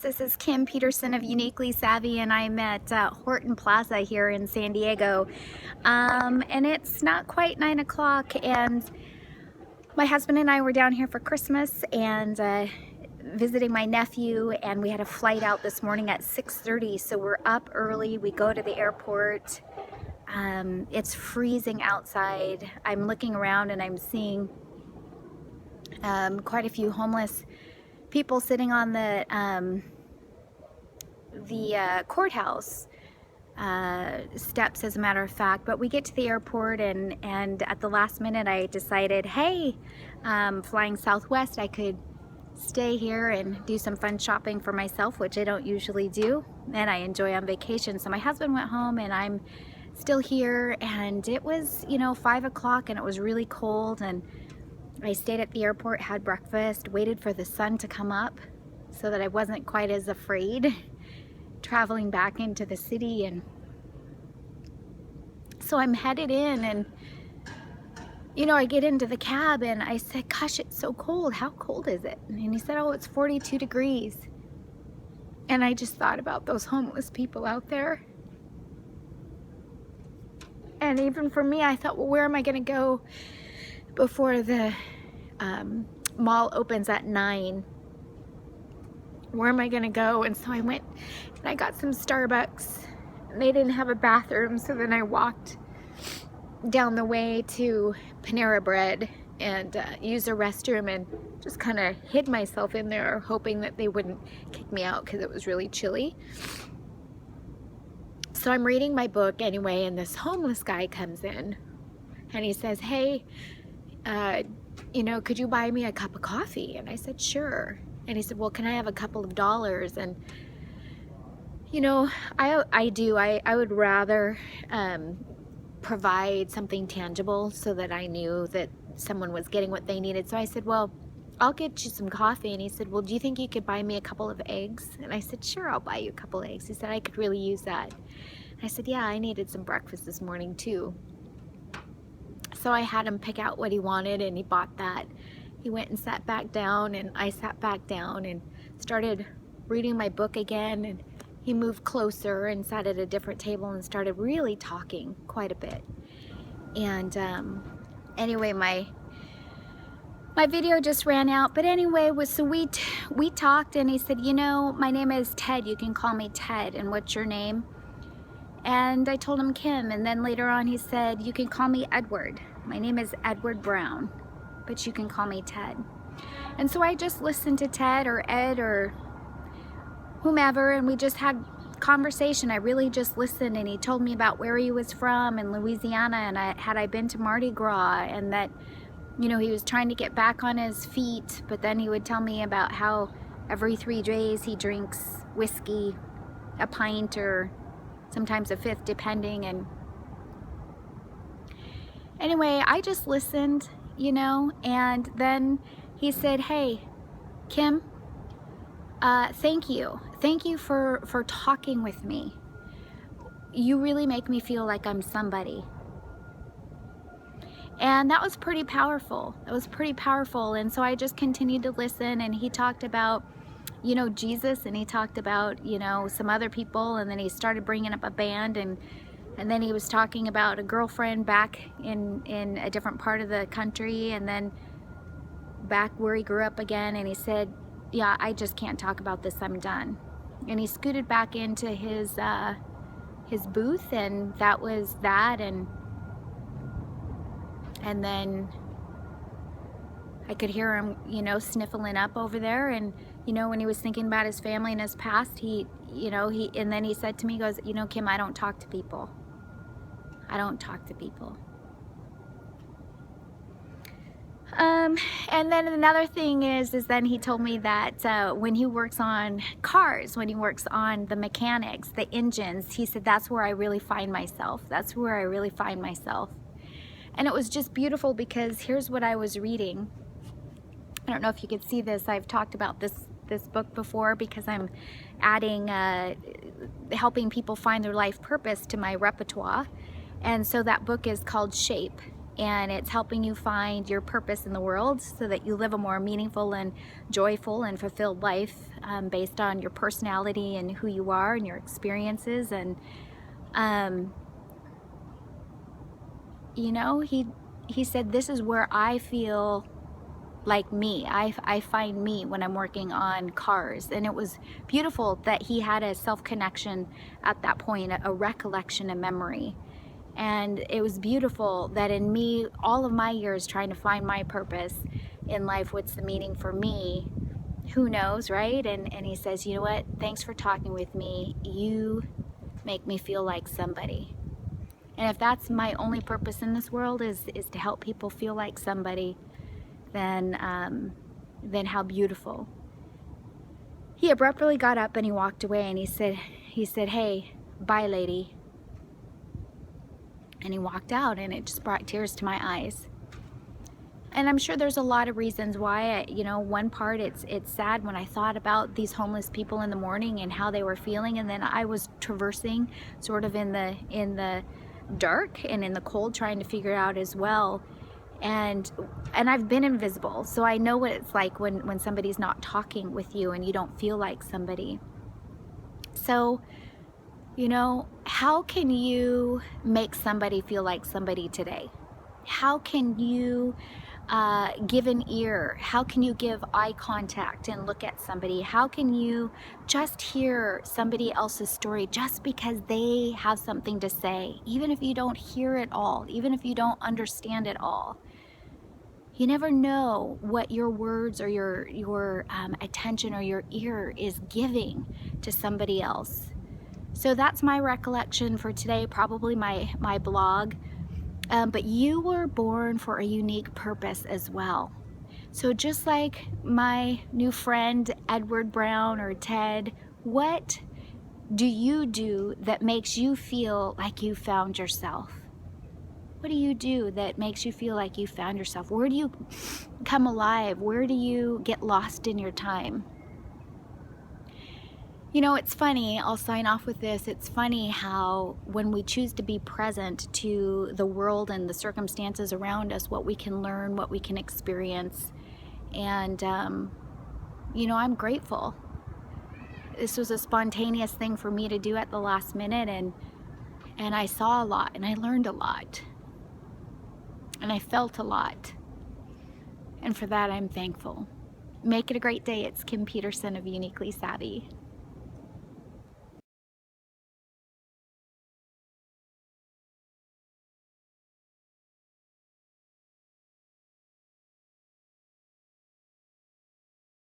This is Kim Peterson of Uniquely Savvy, and I'm at Horton Plaza here in San Diego. And it's not quite 9 o'clock, and my husband and I were down here for Christmas and visiting my nephew, and we had a flight out this morning at 6:30, so we're up early. We go to the airport. It's freezing outside. I'm looking around and I'm seeing quite a few homeless people sitting on the courthouse steps, as a matter of fact. But we get to the airport, and at the last minute I decided, hey, flying Southwest, I could stay here and do some fun shopping for myself, which I don't usually do and I enjoy on vacation. So my husband went home and I'm still here, and it was, 5 o'clock and it was really cold, and I stayed at the airport, had breakfast, waited for the sun to come up so that I wasn't quite as afraid traveling back into the city. And so I'm headed in, and I get into the cab and I said, gosh, it's so cold. How cold is it? And he said, oh, it's 42 degrees. And I just thought about those homeless people out there. And even for me, I thought, well, where am I going to go before the mall opens at 9? Where am I going to go? And so I went and I got some Starbucks. They didn't have a bathroom, so then I walked down the way to Panera Bread and used a restroom and just kind of hid myself in there, hoping that they wouldn't kick me out because it was really chilly. So I'm reading my book anyway, and this homeless guy comes in and he says, hey, could you buy me a cup of coffee? And I said, sure. And he said, well, can I have a couple of dollars? And I would rather provide something tangible so that I knew that someone was getting what they needed. So I said, well, I'll get you some coffee. And he said, well, do you think you could buy me a couple of eggs? And I said, sure, I'll buy you a couple of eggs. He said, I could really use that. I said, yeah, I needed some breakfast this morning too. So I had him pick out what he wanted, and he bought that. He went and sat back down, and I sat back down and started reading my book again, and he moved closer and sat at a different table and started really talking quite a bit. And anyway, my video just ran out, but anyway, so we talked, and he said, my name is Ted, you can call me Ted, and what's your name? And I told him Kim, and then later on he said, you can call me Edward. My name is Edward Brown, but you can call me Ted. And so I just listened to Ted or Ed or whomever, and we just had conversation. I really just listened, and he told me about where he was from in Louisiana, and had I been to Mardi Gras, and that, he was trying to get back on his feet, but then he would tell me about how every 3 days he drinks whiskey, a pint or sometimes a fifth, depending. And anyway, I just listened, and then he said, hey, Kim, thank you for talking with me. You really make me feel like I'm somebody. And that was pretty powerful. And so I just continued to listen, and he talked about Jesus, and he talked about some other people, and then he started bringing up a band, and then he was talking about a girlfriend back in a different part of the country, and then back where he grew up again. And he said, yeah, I just can't talk about this, I'm done. And he scooted back into his booth, and that was that. And then I could hear him sniffling up over there, and when he was thinking about his family and his past, and then he said to me, he goes, Kim, I don't talk to people. And then another thing is then he told me that when he works on cars, when he works on the mechanics, the engines, he said, that's where I really find myself. And it was just beautiful, because here's what I was reading. I don't know if you could see this. I've talked about this book before, because I'm adding helping people find their life purpose to my repertoire. And so that book is called Shape. and it's helping you find your purpose in the world so that you live a more meaningful and joyful and fulfilled life, based on your personality and who you are and your experiences. And um, you know, he said, this is where I feel like me. I find me when I'm working on cars. And it was beautiful that he had a self-connection at that point, a recollection, a memory. And it was beautiful that in me, all of my years trying to find my purpose in life, what's the meaning for me, who knows, right? And he says, you know what, thanks for talking with me. You make me feel like somebody. And if that's my only purpose in this world is to help people feel like somebody, then how beautiful. He abruptly got up and he walked away, and he said, hey, bye, lady. And he walked out, and it just brought tears to my eyes. And I'm sure there's a lot of reasons why. One part, it's sad when I thought about these homeless people in the morning and how they were feeling, and then I was traversing sort of in the dark and in the cold, trying to figure it out as well. And I've been invisible, so I know what it's like when somebody's not talking with you and you don't feel like somebody. So, how can you make somebody feel like somebody today? How can you give an ear? How can you give eye contact and look at somebody? How can you just hear somebody else's story just because they have something to say, even if you don't hear it all, even if you don't understand it all? You never know what your words or your attention or your ear is giving to somebody else. So that's my recollection for today, probably my blog. But you were born for a unique purpose as well. So just like my new friend Edward Brown or Ted, what do you do that makes you feel like you found yourself? What do you do that makes you feel like you found yourself? Where do you come alive? Where do you get lost in your time? It's funny, I'll sign off with this. It's funny how when we choose to be present to the world and the circumstances around us, what we can learn, what we can experience. And, I'm grateful. This was a spontaneous thing for me to do at the last minute, and I saw a lot, and I learned a lot, and I felt a lot. And for that, I'm thankful. Make it a great day. It's Kim Peterson of Uniquely Savvy.